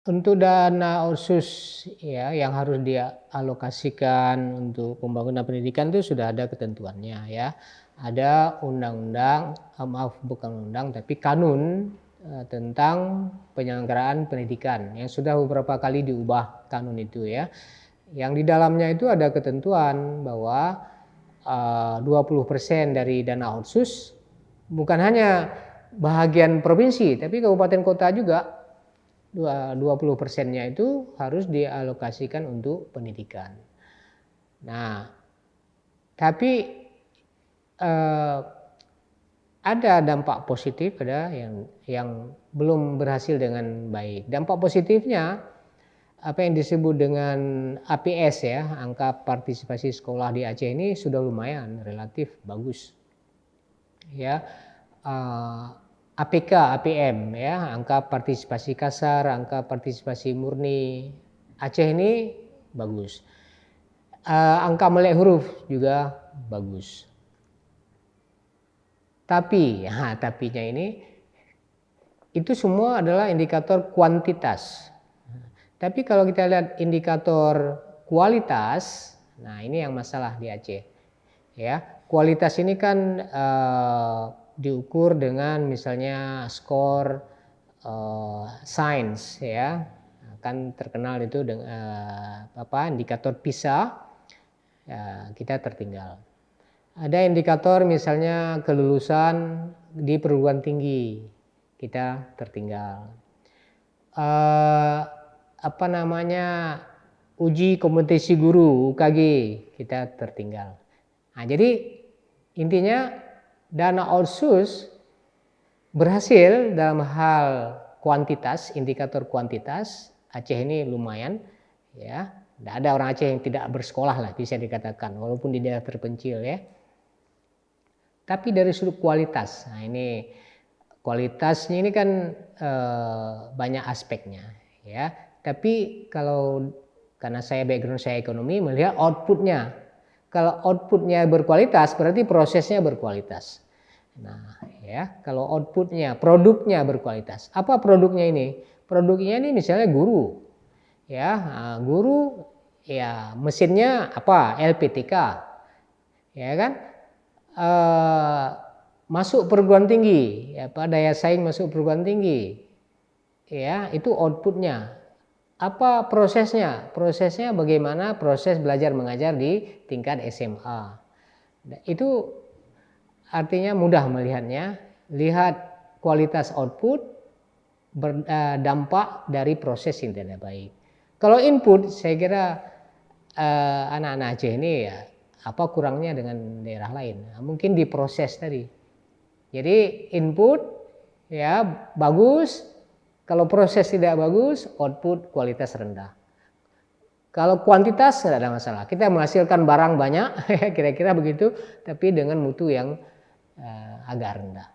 Untuk dana otsus ya yang harus dialokasikan untuk pembangunan pendidikan itu sudah ada ketentuannya ya. Ada undang-undang, maaf bukan undang tapi kanun, tentang penyelenggaraan pendidikan yang sudah beberapa kali diubah kanun itu ya. Yang di dalamnya itu ada ketentuan bahwa 20% dari dana otsus bukan hanya bahagian provinsi tapi kabupaten kota juga 20%-nya itu harus dialokasikan untuk pendidikan. Nah, tapi ada dampak positif, ada yang belum berhasil dengan baik. Dampak positifnya apa yang disebut dengan APS ya, angka partisipasi sekolah di Aceh ini sudah lumayan, relatif bagus. Ya, APK, APM ya, angka partisipasi kasar, angka partisipasi murni Aceh ini bagus. Angka melek huruf juga bagus. Tapi, tapinya ini itu semua adalah indikator kuantitas. Tapi kalau kita lihat indikator kualitas, nah ini yang masalah di Aceh. Ya, kualitas ini kan diukur dengan misalnya skor sains ya, kan terkenal itu dengan indikator PISA, ya, kita tertinggal. Ada indikator misalnya kelulusan di perguruan tinggi, kita tertinggal. Uji kompetensi guru UKG, kita tertinggal. Nah, jadi intinya dana otsus berhasil dalam hal kuantitas, indikator kuantitas. Aceh ini lumayan ya. Tidak ada orang Aceh yang tidak bersekolah lah bisa dikatakan walaupun di daerah terpencil ya. Tapi dari sudut kualitas, nah ini kualitasnya ini kan banyak aspeknya ya. Tapi karena saya background saya ekonomi melihat outputnya. Kalau outputnya berkualitas berarti prosesnya berkualitas. Nah ya, kalau outputnya, produknya berkualitas. Apa produknya ini? Produknya ini misalnya guru. Ya, guru ya mesinnya apa? LPTK. Ya kan? Masuk perguruan tinggi, ya, daya saing masuk perguruan tinggi, ya itu outputnya. Apa prosesnya? Prosesnya bagaimana proses belajar mengajar di tingkat SMA. Itu artinya mudah melihatnya. Lihat kualitas output berdampak dari proses yang tidak baik. Kalau input, saya kira anak-anak Aceh ini ya apa kurangnya dengan daerah lain? Nah, mungkin di proses tadi. Jadi input ya bagus, kalau proses tidak bagus, output kualitas rendah. Kalau kuantitas tidak ada masalah. Kita menghasilkan barang banyak, kira-kira begitu, tapi dengan mutu yang agak rendah.